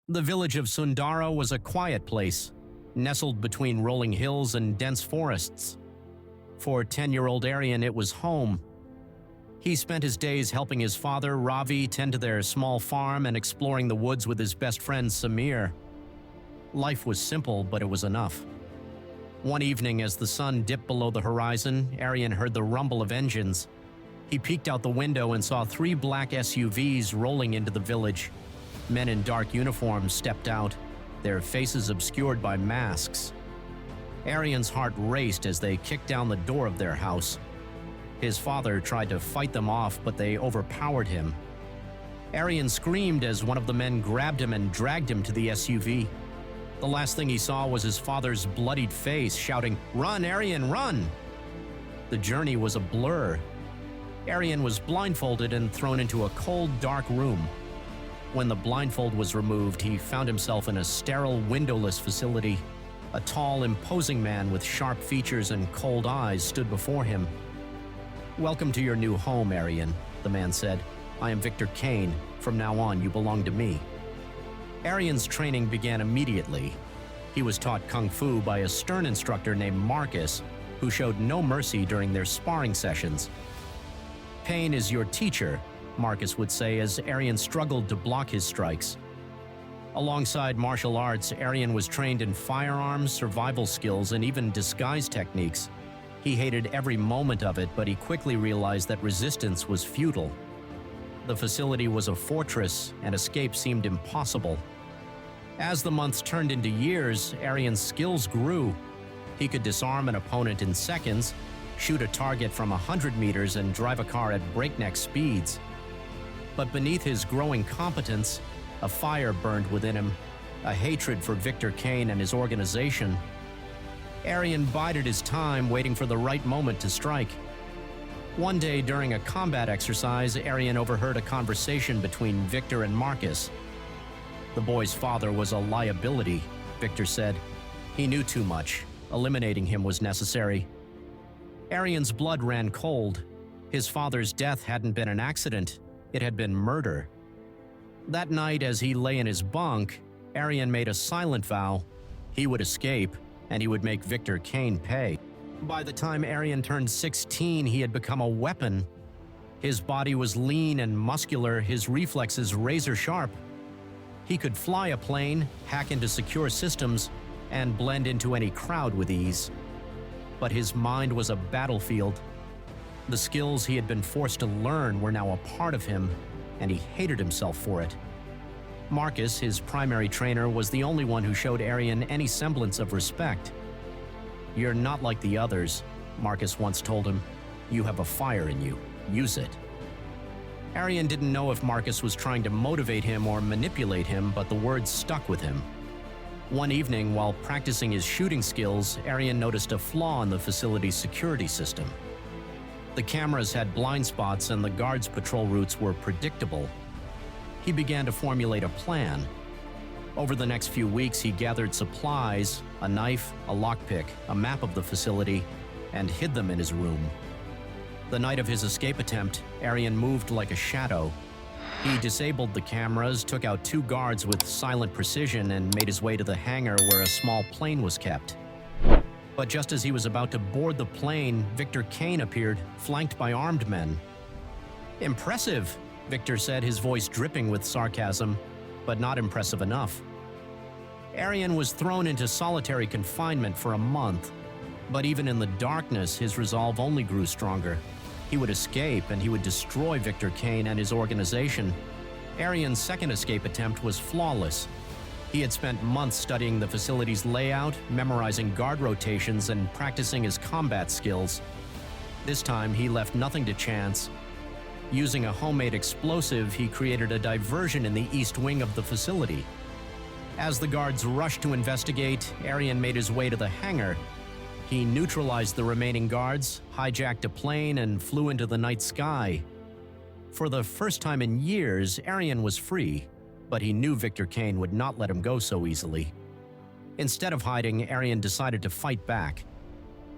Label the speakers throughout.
Speaker 1: The village of Sundara was a quiet place, nestled between rolling hills and dense forests. For 10-year-old Aryan, it was home. He spent his days helping his father, Ravi, tend to their small farm and exploring the woods with his best friend, Samir. Life was simple, but it was enough. One evening, as the sun dipped below the horizon, Aryan heard the rumble of engines. He peeked out the window and saw 3 black SUVs rolling into the village. Men in dark uniforms stepped out, their faces obscured by masks. Aryan's heart raced as they kicked down the door of their house. His father tried to fight them off, but they overpowered him. Aryan screamed as one of the men grabbed him and dragged him to the SUV. The last thing he saw was his father's bloodied face, shouting, "Run, Aryan, run!" The journey was a blur. Aryan was blindfolded and thrown into a cold, dark room. When the blindfold was removed, he found himself in a sterile, windowless facility. A tall, imposing man with sharp features and cold eyes stood before him. "Welcome to your new home, Aryan," the man said. "I am Victor Kane. From now on, you belong to me." Aryan's training began immediately. He was taught kung fu by a stern instructor named Marcus, who showed no mercy during their sparring sessions. "Pain is your teacher," Marcus would say as Aryan struggled to block his strikes. Alongside martial arts, Aryan was trained in firearms, survival skills, and even disguise techniques. He hated every moment of it, but he quickly realized that resistance was futile. The facility was a fortress, and escape seemed impossible. As the months turned into years, Aryan's skills grew. He could disarm an opponent in seconds, shoot a target from 100 meters, and drive a car at breakneck speeds. But beneath his growing competence, a fire burned within him, a hatred for Victor Kane and his organization. Aryan bided his time, waiting for the right moment to strike. One day during a combat exercise, Aryan overheard a conversation between Victor and Marcus. The boy's father was a liability, Victor said. He knew too much. Eliminating him was necessary. Aryan's blood ran cold. His father's death hadn't been an accident. It had been murder. That night, as he lay in his bunk, Aryan made a silent vow. He would escape, and he would make Victor Kane pay. By the time Aryan turned 16, he had become a weapon. His body was lean and muscular, his reflexes razor-sharp. He could fly a plane, hack into secure systems, and blend into any crowd with ease. But his mind was a battlefield. The skills he had been forced to learn were now a part of him, and he hated himself for it. Marcus, his primary trainer, was the only one who showed Aryan any semblance of respect. "You're not like the others," Marcus once told him. "You have a fire in you. Use it." Aryan didn't know if Marcus was trying to motivate him or manipulate him, but the words stuck with him. One evening, while practicing his shooting skills, Aryan noticed a flaw in the facility's security system. The cameras had blind spots and the guards' patrol routes were predictable. He began to formulate a plan. Over the next few weeks, he gathered supplies, a knife, a lockpick, a map of the facility, and hid them in his room. The night of his escape attempt, Aryan moved like a shadow. He disabled the cameras, took out 2 guards with silent precision, and made his way to the hangar where a small plane was kept. But just as he was about to board the plane, Victor Kane appeared, flanked by armed men. "Impressive," Victor said, his voice dripping with sarcasm, but not impressive enough. Aryan was thrown into solitary confinement for a month, but even in the darkness, his resolve only grew stronger. He would escape, and he would destroy Victor Kane and his organization. Aryan's second escape attempt was flawless. He had spent months studying the facility's layout, memorizing guard rotations, and practicing his combat skills. This time, he left nothing to chance. Using a homemade explosive, he created a diversion in the east wing of the facility. As the guards rushed to investigate, Aryan made his way to the hangar. He neutralized the remaining guards, hijacked a plane, and flew into the night sky. For the first time in years, Aryan was free, but he knew Victor Kane would not let him go so easily. Instead of hiding, Aryan decided to fight back.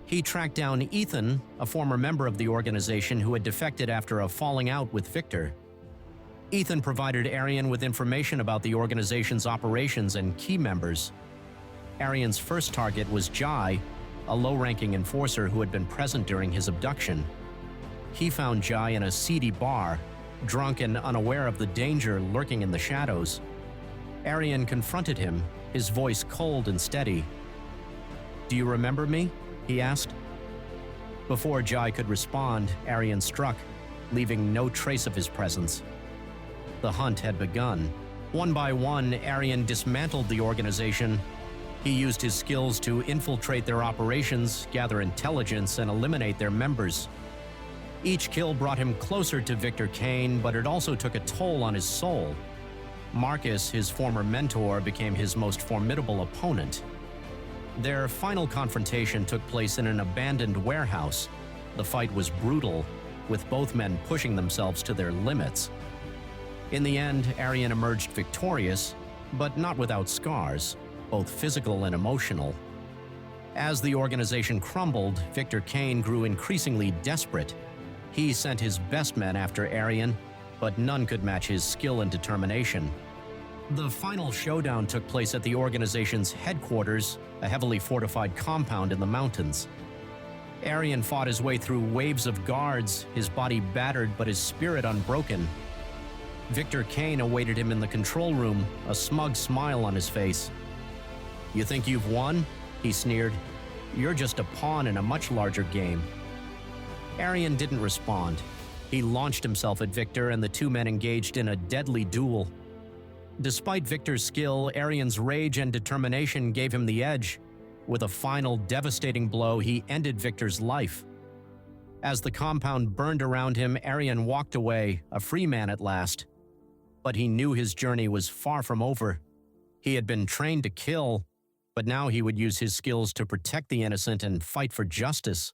Speaker 1: He tracked down Ethan, a former member of the organization who had defected after a falling out with Victor. Ethan provided Aryan with information about the organization's operations and key members. Aryan's first target was Jai, a low-ranking enforcer who had been present during his abduction. He found Jai in a seedy bar, drunk and unaware of the danger lurking in the shadows. Aryan confronted him, his voice cold and steady. "Do you remember me?" he asked. Before Jai could respond, Aryan struck, leaving no trace of his presence. The hunt had begun. One by one, Aryan dismantled the organization. He used his skills to infiltrate their operations, gather intelligence, and eliminate their members. Each kill brought him closer to Victor Kane, but it also took a toll on his soul. Marcus, his former mentor, became his most formidable opponent. Their final confrontation took place in an abandoned warehouse. The fight was brutal, with both men pushing themselves to their limits. In the end, Aryan emerged victorious, but not without scars, both physical and emotional. As the organization crumbled, Victor Kane grew increasingly desperate. He sent his best men after Aryan, but none could match his skill and determination. The final showdown took place at the organization's headquarters, a heavily fortified compound in the mountains. Aryan fought his way through waves of guards, his body battered but his spirit unbroken. Victor Kane awaited him in the control room, a smug smile on his face. "You think you've won?" he sneered. "You're just a pawn in a much larger game." Aryan didn't respond. He launched himself at Victor and the two men engaged in a deadly duel. Despite Victor's skill, Aryan's rage and determination gave him the edge. With a final devastating blow, he ended Victor's life. As the compound burned around him, Aryan walked away, a free man at last. But he knew his journey was far from over. He had been trained to kill, but now he would use his skills to protect the innocent and fight for justice.